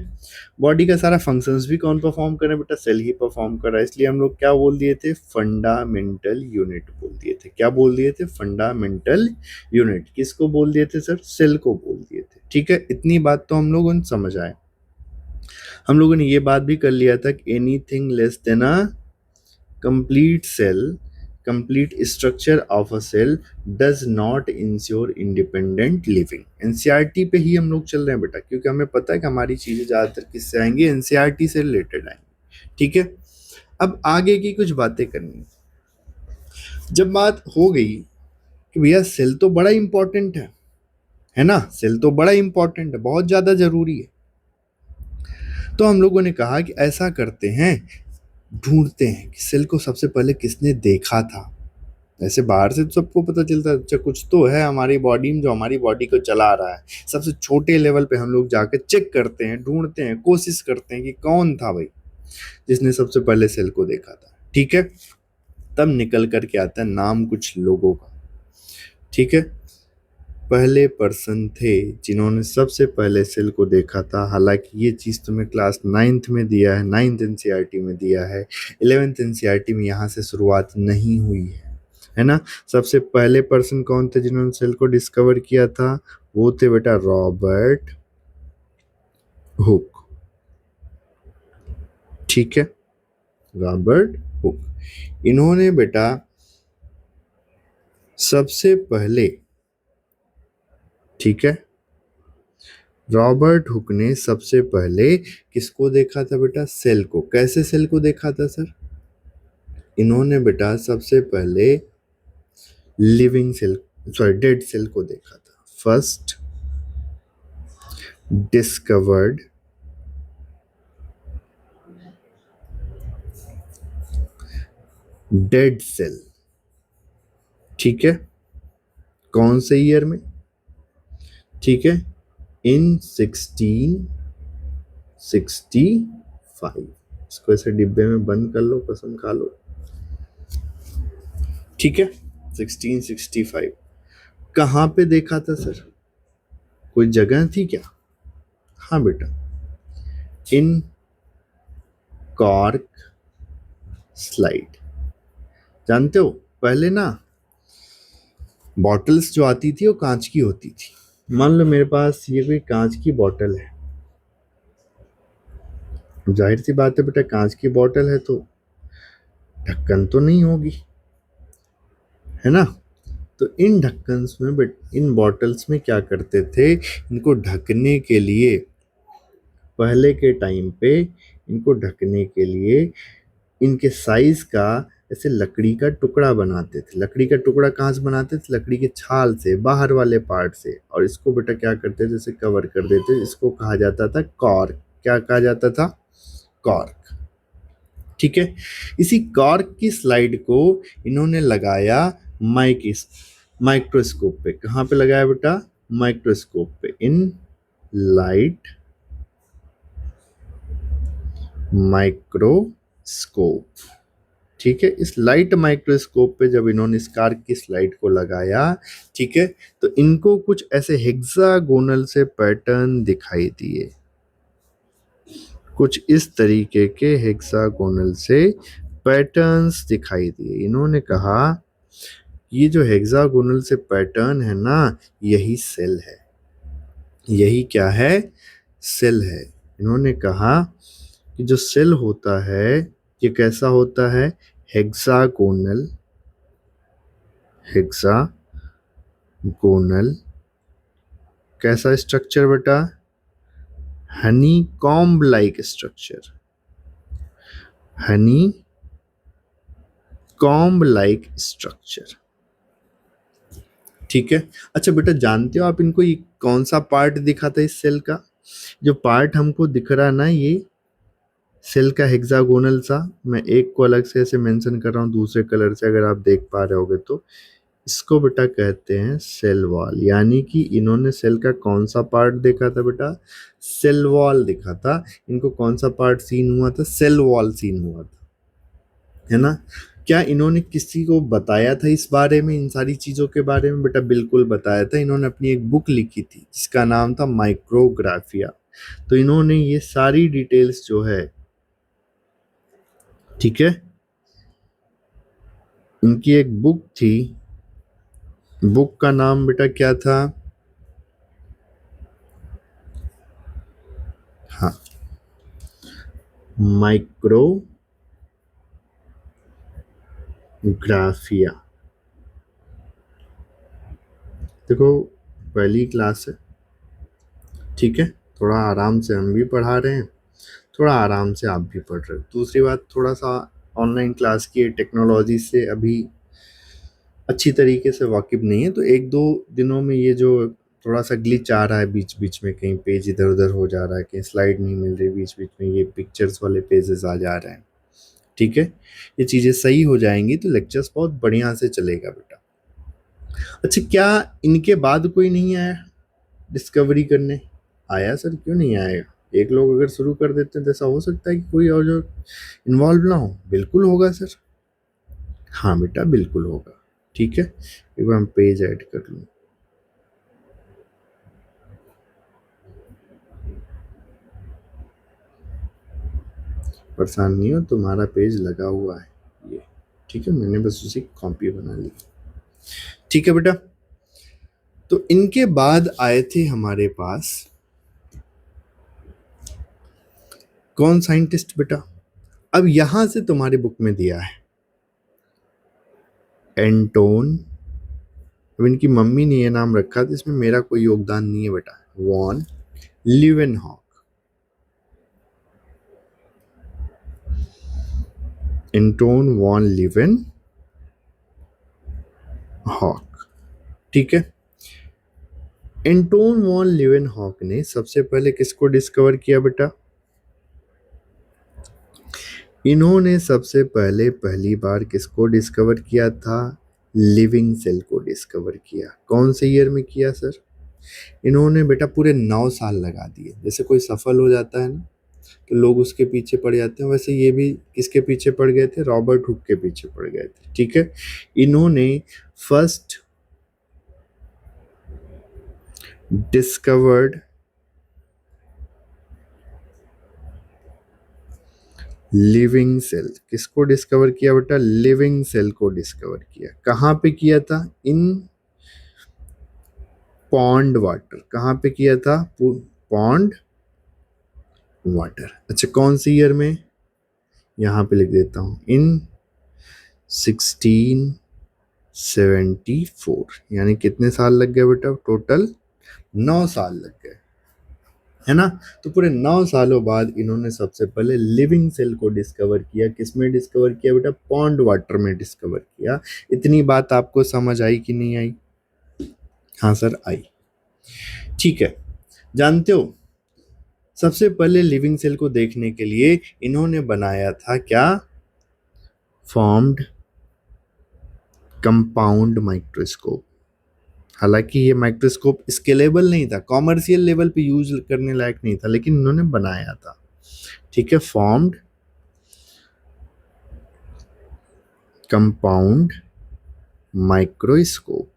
बॉडी का सारा फंक्शंस भी कौन परफॉर्म कर रहे हैं बेटा, सेल ही परफॉर्म कर रहा है, इसलिए हम लोग क्या बोल दिए थे, फंडामेंटल यूनिट बोल दिए थे। क्या बोल दिए थे, फंडामेंटल यूनिट। किसको बोल दिए थे सर, सेल को बोल दिए थे। ठीक है, इतनी बात तो हम लोगों ने समझ आए। हम लोगों ने ये बात भी कर लिया था कि anything less than a complete cell, complete structure of a cell does not ensure independent living. NCERT पे ही हम लोग चल रहे हैं बेटा, क्योंकि हमें पता है कि हमारी चीजें ज्यादातर किससे आएंगी, एनसीईआरटी से रिलेटेड आएंगी। ठीक है, अब आगे की कुछ बातें करनी। जब बात हो गई कि भैया सेल तो बड़ा इंपॉर्टेंट है ना, सेल तो बड़ा इंपॉर्टेंट है, बहुत ज्यादा जरूरी है, तो हम लोगों ने कहा कि ऐसा करते हैं, ढूंढते हैं कि सेल को सबसे पहले किसने देखा था। ऐसे बाहर से तो सबको पता चलता है अच्छा कुछ तो है हमारी बॉडी में जो हमारी बॉडी को चला रहा है, सबसे छोटे लेवल पे हम लोग जाकर चेक करते हैं, ढूंढते हैं, कोशिश करते हैं कि कौन था भाई जिसने सबसे पहले सेल को देखा था। ठीक है, तब निकल कर के आता है नाम कुछ लोगों का। ठीक है, पहले पर्सन थे जिन्होंने सबसे पहले सेल को देखा था। हालांकि ये चीज़ तुम्हें क्लास 9th में दिया है, 9th एनसीईआरटी में दिया है, 11th एनसीईआरटी में यहाँ से शुरुआत नहीं हुई है ना। सबसे पहले पर्सन कौन थे जिन्होंने सेल को डिस्कवर किया था, वो थे बेटा रॉबर्ट हुक। ठीक है, रॉबर्ट हुक, इन्होंने बेटा सबसे पहले, ठीक है, रॉबर्ट हुक ने सबसे पहले किसको देखा था बेटा, सेल को। कैसे सेल को देखा था सर, इन्होंने बेटा सबसे पहले living cell, sorry dead cell को देखा था। First discovered dead cell. ठीक है, कौन से ईयर में, ठीक है, इन 1665। इसको ऐसे डिब्बे में बंद कर लो, कसम खा लो। ठीक है, 1665। कहां पे देखा था सर, कोई जगह थी क्या, हाँ बेटा, इन कॉर्क स्लाइड। जानते हो पहले ना बॉटल्स जो आती थी वो कांच की होती थी। मान लो मेरे पास ये कोई कांच की बोतल है, जाहिर सी बात है बेटा कांच की बोतल है तो ढक्कन तो नहीं होगी, है ना। तो इन ढक्कन में इन बॉटल्स में क्या करते थे, इनको ढकने के लिए, पहले के टाइम पे इनको ढकने के लिए इनके साइज का ऐसे लकड़ी का टुकड़ा बनाते थे। लकड़ी का टुकड़ा कहाँ से बनाते थे, लकड़ी के छाल से, बाहर वाले पार्ट से, और इसको बेटा क्या करते थे, इसे कवर कर देते। इसको कहा जाता था कॉर्क। क्या कहा जाता था, कॉर्क। ठीक है, इसी कॉर्क की स्लाइड को इन्होंने लगाया माइक्रोस्कोप पे। कहाँ पे लगाया बेटा, माइक्रोस्कोप पे, इन लाइट माइक्रोस्कोप। ठीक है, इस लाइट माइक्रोस्कोप पे जब इन्होंने इस कार्क की स्लाइड को लगाया, ठीक है, तो इनको कुछ ऐसे हेक्सागोनल से पैटर्न दिखाई दिए, कुछ इस तरीके के हेक्सागोनल से पैटर्न्स दिखाई दिए। इन्होंने कहा ये जो हेक्सागोनल से पैटर्न है ना, यही सेल है, यही क्या है, सेल है। इन्होंने कहा कि जो सेल होता है ये कैसा होता है, हेक्सागोनल, हेक्सागोनल कैसा स्ट्रक्चर बेटा, Honey comb like structure, Honey comb like structure. ठीक है, अच्छा बेटा जानते हो आप इनको ये कौन सा पार्ट दिखा था इस सेल का, जो पार्ट हमको दिख रहा ना, ये सेल का हेक्सागोनल सा, मैं एक को अलग से ऐसे मेंशन कर रहा हूँ दूसरे कलर से, अगर आप देख पा रहे होगे तो इसको बेटा कहते हैं सेल वॉल। यानी कि इन्होंने सेल का कौन सा पार्ट देखा था बेटा, सेल वॉल देखा था। इनको कौन सा पार्ट सीन हुआ था, सेल वॉल सीन हुआ था, है ना। क्या इन्होंने किसी को बताया था इस बारे में, इन सारी चीजों के बारे में? बेटा बिल्कुल बताया था, इन्होंने अपनी एक बुक लिखी थी जिसका नाम था माइक्रोग्राफिया। तो इन्होंने ये सारी डिटेल्स जो है, ठीक है, इनकी एक बुक थी, बुक का नाम बेटा क्या था, हाँ, माइक्रोग्राफिया। देखो पहली क्लास है, ठीक है, थोड़ा आराम से हम भी पढ़ा रहे हैं, थोड़ा आराम से आप भी पढ़ रहे हो। दूसरी बात, थोड़ा सा ऑनलाइन क्लास की टेक्नोलॉजी से अभी अच्छी तरीके से वाकिफ नहीं है, तो एक दो दिनों में ये जो थोड़ा सा ग्लिच आ रहा है बीच बीच में, कहीं पेज इधर उधर हो जा रहा है, कहीं स्लाइड नहीं मिल रही, बीच बीच में ये पिक्चर्स वाले पेजेस आ जा रहे हैं, ठीक है, ये चीज़ें सही हो जाएंगी तो लेक्चर्स बहुत बढ़िया से चलेगा बेटा। अच्छा, क्या इनके बाद कोई नहीं आया डिस्कवरी करने? आया सर, क्यों नहीं आएगा? एक लोग अगर शुरू कर देते हैं तो ऐसा हो सकता है कि कोई और जो इन्वॉल्व ना हो। बिल्कुल होगा सर, हाँ बेटा बिल्कुल होगा, ठीक है। एक बार हम पेज ऐड कर लूँ, परेशान नहीं हो, तुम्हारा पेज लगा हुआ है ये, ठीक है, मैंने बस उसी कॉपी बना ली, ठीक है बेटा। तो इनके बाद आए थे हमारे पास कौन साइंटिस्ट बेटा? अब यहां से तुम्हारी बुक में दिया है एंटोन, अब इनकी मम्मी ने ये नाम रखा था, इसमें मेरा कोई योगदान नहीं है बेटा, von Leeuwenhoek, Anton von Leeuwenhoek, ठीक है। एंटोन वॉन लिवेन हॉक ने सबसे पहले किसको डिस्कवर किया बेटा? इन्होंने सबसे पहले पहली बार किसको डिस्कवर किया था? लिविंग सेल को डिस्कवर किया। कौन से ईयर में किया सर? इन्होंने बेटा पूरे 9 साल लगा दिए। जैसे कोई सफल हो जाता है ना तो लोग उसके पीछे पड़ जाते हैं, वैसे ये भी किसके पीछे पड़ गए थे? रॉबर्ट हुक के पीछे पड़ गए थे, ठीक है। इन्होंने फर्स्ट डिस्कवर्ड लिविंग सेल, किसको डिस्कवर किया बेटा? लिविंग सेल को डिस्कवर किया। कहाँ पे किया था? इन पॉन्ड वाटर। कहाँ पे किया था? Pond water. अच्छा, कौन सी ईयर में? यहाँ पे लिख देता हूँ, इन 1674। यानी कितने साल लग गए बेटा? टोटल 9 साल लग गए, है ना। तो पूरे 9 सालों बाद इन्होंने सबसे पहले लिविंग सेल को डिस्कवर किया। किसमें डिस्कवर किया बेटा? पॉन्ड वाटर में डिस्कवर किया। इतनी बात आपको समझ आई कि नहीं आई? हाँ सर आई, ठीक है। जानते हो सबसे पहले लिविंग सेल को देखने के लिए इन्होंने बनाया था क्या? Formed compound microscope. हालांकि ये माइक्रोस्कोप स्केलेबल नहीं था, कॉमर्शियल लेवल पे यूज करने लायक नहीं था, लेकिन इन्होंने बनाया था, ठीक है। Formed compound microscope.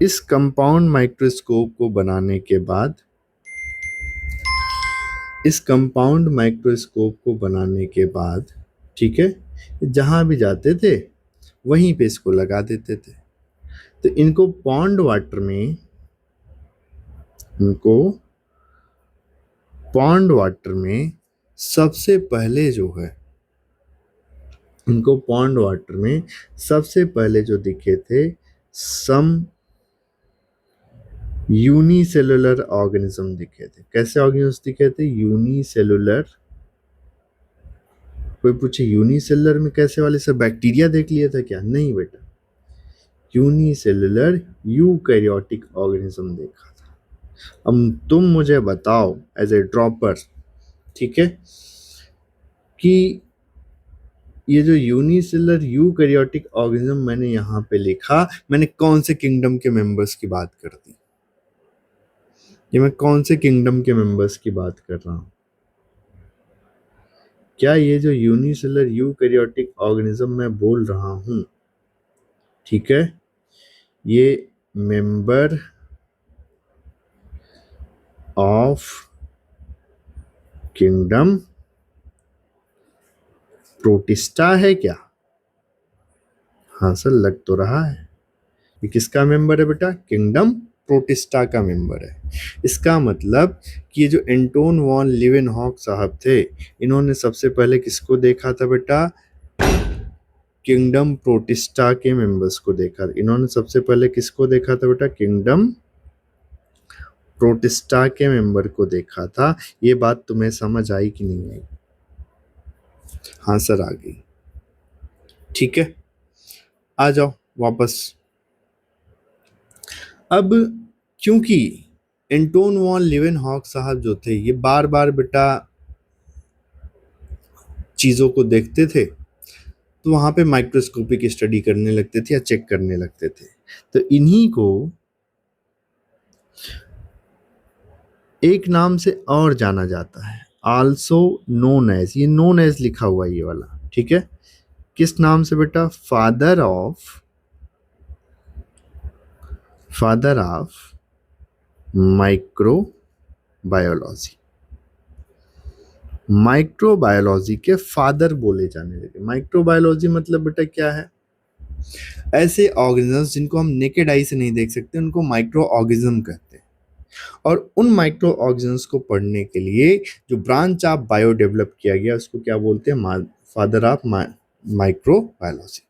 इस कंपाउंड माइक्रोस्कोप को बनाने के बाद, इस कंपाउंड माइक्रोस्कोप को बनाने के बाद, ठीक है, जहां भी जाते थे वहीं पे इसको लगा देते थे। तो इनको पॉन्ड वाटर में, इनको पॉन्ड वाटर में सबसे पहले जो है, इनको पॉन्ड वाटर में सबसे पहले जो दिखे थे सम यूनिसेलुलर ऑर्गेनिज्म दिखे थे। कैसे ऑर्गेनिज्म दिखे थे? यूनिसेलुलर। कोई पूछे यूनिसेलुलर में कैसे वाले? सर बैक्टीरिया देख लिया था क्या? नहीं बेटा, यूनिसेलुलर यूकैरियोटिक ऑर्गेनिज्म देखा था। अब तुम मुझे बताओ एज ए ड्रॉपर, ठीक है, कि ये जो यूनिसेलर यूकैरियोटिक ऑर्गेनिज्म मैंने यहाँ पे लिखा, मैंने कौन से किंगडम के मेंबर्स की बात कर दी? ये मैं कौन से किंगडम के मेंबर्स की बात कर रहा हूँ? क्या ये जो यूनिसेलर यूकैरियोटिक ऑर्गेनिज्म मैं बोल रहा हूँ, ठीक है, ये मेंबर ऑफ किंगडम प्रोटिस्टा है क्या? हाँ सर, लग तो रहा है। ये किसका मेंबर है बेटा? किंगडम प्रोटिस्टा का मेंबर है। इसका मतलब कि ये जो एंटोन वॉन लिवेनहॉक साहब थे, इन्होंने सबसे पहले किसको देखा था बेटा? किंगडम प्रोटिस्टा के मेंबर्स को देखा। इन्होंने सबसे पहले किसको देखा था बेटा? किंगडम प्रोटिस्टा के मेंबर को देखा था। ये बात तुम्हें समझ आई कि नहीं आई? हाँ सर, आ गई। ठीक है, आ जाओ वापस। अब क्योंकि एंटोन वॉन लिवेनहॉक साहब जो थे, ये बार बार बेटा चीजों को देखते थे, तो वहां पे माइक्रोस्कोपिक स्टडी करने लगते थे या चेक करने लगते थे। तो इन्हीं को एक नाम से और जाना जाता है, आल्सो नोन एज, ये नोन एज लिखा हुआ है ये वाला, ठीक है। किस नाम से बेटा? Father of microbiology. माइक्रोबायोलॉजी के फादर बोले जाने लगे। माइक्रोबायोलॉजी मतलब बेटा क्या है? ऐसे ऑर्गेनिजम्स जिनको हम नेकेड आई से नहीं देख सकते, उनको माइक्रो ऑर्गेनिज्म कहते हैं। और उन माइक्रो ऑर्गेनिजम्स को पढ़ने के लिए जो ब्रांच ऑफ बायो डेवलप किया गया, उसको क्या बोलते हैं? Father of microbiology.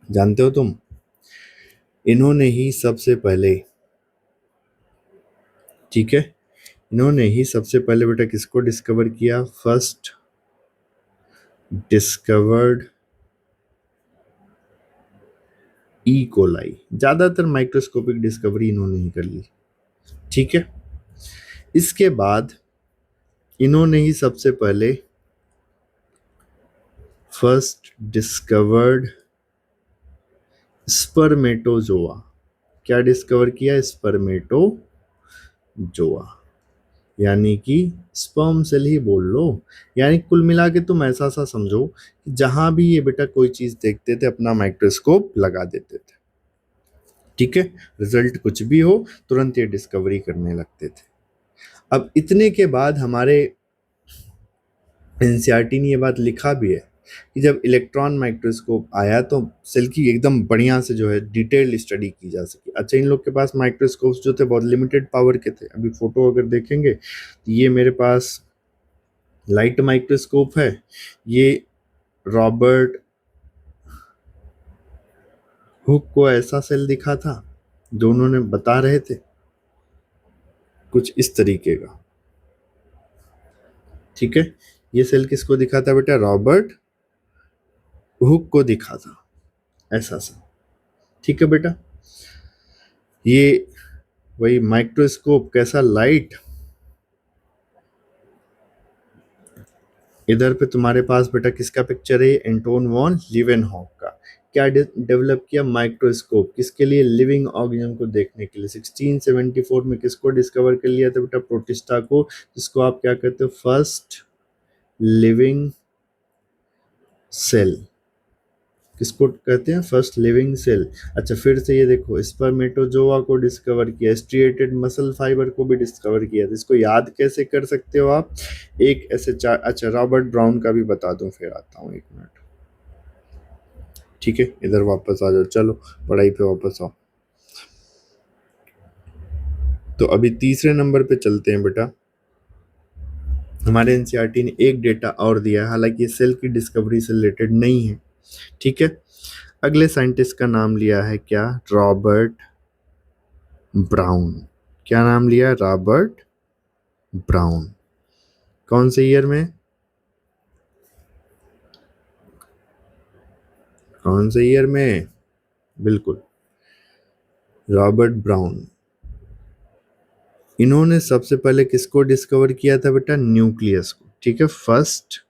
जानते हो तुम? इन्होंने ही सबसे पहले, ठीक है, इन्होंने ही सबसे पहले बेटा किसको डिस्कवर किया? First discovered E coli. ज्यादातर माइक्रोस्कोपिक डिस्कवरी इन्होंने ही कर ली, ठीक है। इसके बाद इन्होंने ही सबसे पहले फर्स्ट डिस्कवर्ड स्पर्मेटोजोआ। क्या डिस्कवर किया? स्पर्मेटोजोआ, यानी कि स्पर्म सेल ही बोल लो। यानी कुल मिला के तुम ऐसा सा समझो कि जहां भी ये बेटा कोई चीज देखते थे, अपना माइक्रोस्कोप लगा देते थे, ठीक है। रिजल्ट कुछ भी हो, तुरंत ये डिस्कवरी करने लगते थे। अब इतने के बाद हमारे एनसीईआरटी ने ये बात लिखा भी है कि जब इलेक्ट्रॉन माइक्रोस्कोप आया तो सेल की एकदम बढ़िया से जो है डिटेल्ड स्टडी की जा सकी। अच्छा, इन लोग के पास माइक्रोस्कोप्स जो थे बहुत लिमिटेड पावर के थे। अभी फोटो अगर देखेंगे तो ये मेरे पास लाइट माइक्रोस्कोप है, ये रॉबर्ट हुक को ऐसा सेल दिखा था, दोनों ने बता रहे थे कुछ इस तरीके का, ठीक है। ये सेल किसको दिखा था बेटा? रॉबर्ट हुक को दिखा था, ऐसा सा, ठीक है बेटा। ये वही माइक्रोस्कोप, कैसा लाइट। इधर पे तुम्हारे पास बेटा किसका पिक्चर है? एंटोन वॉन लिवेनहॉक का। क्या डेवलप किया? माइक्रोस्कोप। किसके लिए? लिविंग ऑर्गेनिज्म को देखने के लिए। 1674 में किसको डिस्कवर कर लिया था बेटा? प्रोटिस्टा को, जिसको आप क्या कहते हो? First living cell. किसको कहते हैं? First living cell. अच्छा, फिर से ये देखो, स्पर्मेटोजोआ को डिस्कवर किया, स्ट्रिएटेड मसल फाइबर को भी डिस्कवर किया। तो इसको याद कैसे कर सकते हो आप? एक ऐसे चार। अच्छा, रॉबर्ट ब्राउन का भी बता दूं, फिर आता हूँ, एक मिनट, ठीक है। इधर वापस आ जाओ, चलो पढ़ाई पे वापस आओ। तो अभी तीसरे नंबर पे चलते हैं बेटा। हमारे एनसीईआरटी ने एक डेटा और दिया है, हालांकि सेल की डिस्कवरी से रिलेटेड नहीं है, ठीक है। अगले साइंटिस्ट का नाम लिया है क्या? Robert brown. क्या नाम लिया? Robert brown. कौन से ईयर में? कौन से ईयर में? बिल्कुल, रॉबर्ट ब्राउन इन्होंने सबसे पहले किसको डिस्कवर किया था बेटा? न्यूक्लियस को। ठीक है, फर्स्ट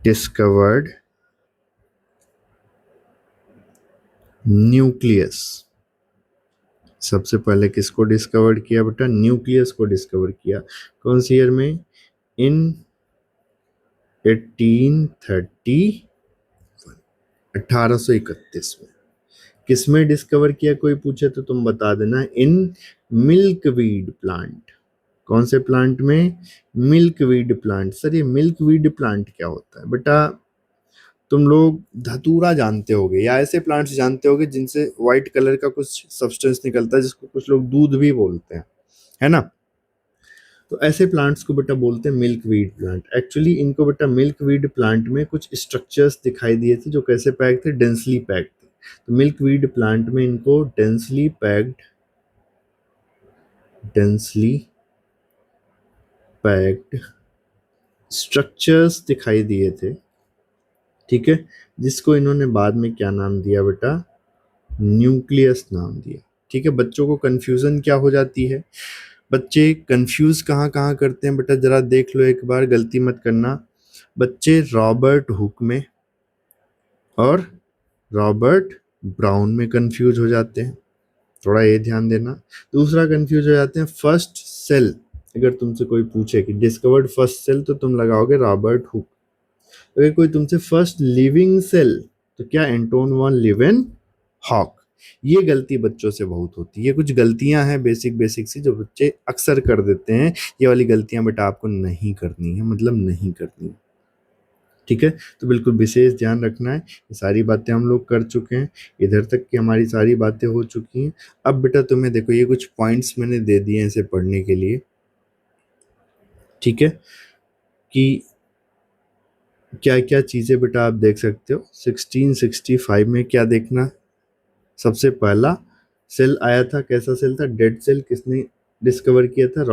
डिस्कवर्ड न्यूक्लियस। सबसे पहले किसको डिस्कवर किया बेटा? न्यूक्लियस को डिस्कवर किया। कौन सी ईयर में? इन 1830, 1831 में। किसमें डिस्कवर किया? कोई पूछे तो तुम बता देना। इन मिल्कवीड प्लांट। कौन से प्लांट में? Milkweed plant. सर ये मिल्कवीड प्लांट क्या होता है बेटा? तुम लोग धतूरा जानते होगे या ऐसे प्लांट्स जानते होगे जिनसे व्हाइट कलर का कुछ सब्सटेंस निकलता है, जिसको कुछ लोग दूध भी बोलते हैं, है ना? तो ऐसे प्लांट्स को बेटा बोलते हैं मिल्क वीड प्लांट। एक्चुअली इनको बेटा मिल्क वीड प्लांट में कुछ स्ट्रक्चर्स दिखाई दिए थे जो कैसे पैक्ड थे? डेंसली पैक्ड थे। तो मिल्क वीड प्लांट में इनको डेंसली पैक्ड स्ट्रक्चर्स दिखाई दिए थे। ठीक है, जिसको इन्होंने बाद में क्या नाम दिया बेटा? न्यूक्लियस नाम दिया। ठीक है, बच्चों को कंफ्यूजन क्या हो जाती है? बच्चे कंफ्यूज कहाँ कहाँ करते हैं बेटा? जरा देख लो एक बार, गलती मत करना। बच्चे रॉबर्ट हुक में और रॉबर्ट ब्राउन में कंफ्यूज हो जाते हैं, थोड़ा ये ध्यान देना। दूसरा कंफ्यूज हो जाते हैं फर्स्ट सेल। अगर तुमसे कोई पूछे कि डिस्कवर्ड फर्स्ट सेल, तो तुम लगाओगे रॉबर्ट हुक। अगर कोई तुमसे फर्स्ट लिविंग सेल, तो क्या? Anton von Leeuwenhoek. ये गलती बच्चों से बहुत होती है। ये कुछ गलतियां हैं बेसिक बेसिक सी जो बच्चे अक्सर कर देते हैं। ये वाली गलतियां बेटा आपको नहीं करनी है, मतलब नहीं करनी है। ठीक है, तो बिल्कुल विशेष ध्यान रखना है। ये सारी बातें हम लोग कर चुके हैं, इधर तक की हमारी सारी बातें हो चुकी हैं। अब बेटा तुम्हें देखो, ये कुछ पॉइंट्स मैंने दे दिए हैं इसे पढ़ने के लिए। ठीक है, कि क्या क्या चीजें बेटा आप देख सकते हो। 1665 में क्या देखना? सबसे पहला सेल आया था, कैसा सेल था? Dead cell. किसने डिस्कवर किया था?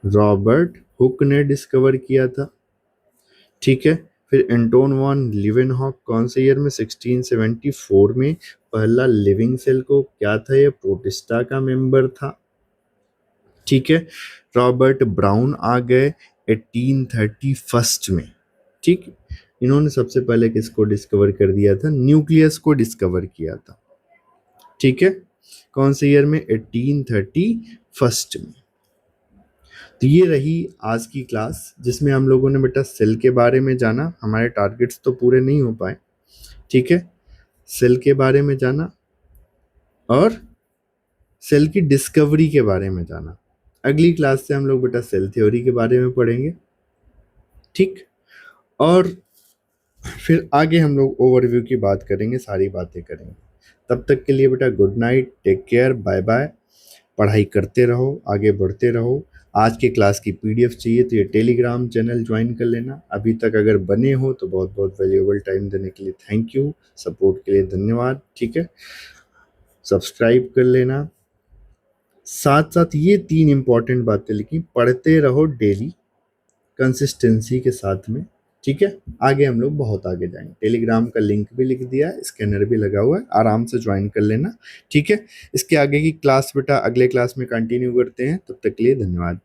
रॉबर्ट हुक ने डिस्कवर किया था। ठीक है, फिर एंटोन वॉन लिवेनहॉक कौन से ईयर में? 1674 में। पहला लिविंग सेल को क्या था? ये प्रोटिस्टा का मेंबर था। ठीक है, रॉबर्ट ब्राउन आ गए 1831 में। ठीक, इन्होंने सबसे पहले किसको डिस्कवर कर दिया था? न्यूक्लियस को डिस्कवर किया था। ठीक है, कौन से ईयर में? 1831 में। तो ये रही आज की क्लास, जिसमें हम लोगों ने बेटा सेल के बारे में जाना। हमारे टारगेट्स तो पूरे नहीं हो पाए। ठीक है, सेल के बारे में जाना और सेल की डिस्कवरी के बारे में जाना। अगली क्लास से हम लोग बेटा सेल थ्योरी के बारे में पढ़ेंगे। ठीक, और फिर आगे हम लोग ओवरव्यू की बात करेंगे, सारी बातें करेंगे। तब तक के लिए बेटा good night, take care, bye bye. पढ़ाई करते रहो, आगे बढ़ते रहो। आज के क्लास की पीडीएफ चाहिए तो ये टेलीग्राम चैनल ज्वाइन कर लेना। अभी तक अगर बने हो तो बहुत बहुत वैल्यूएबल टाइम देने के लिए थैंक यू, सपोर्ट के लिए धन्यवाद। ठीक है, सब्सक्राइब कर लेना। साथ साथ ये 3 इंपॉर्टेंट बातें लिखी, पढ़ते रहो डेली कंसिस्टेंसी के साथ में। ठीक है, आगे हम लोग बहुत आगे जाएंगे। टेलीग्राम का लिंक भी लिख दिया है, स्कैनर भी लगा हुआ है, आराम से ज्वाइन कर लेना। ठीक है, इसके आगे की क्लास बेटा अगले क्लास में कंटिन्यू करते हैं। तब तक के लिए धन्यवाद।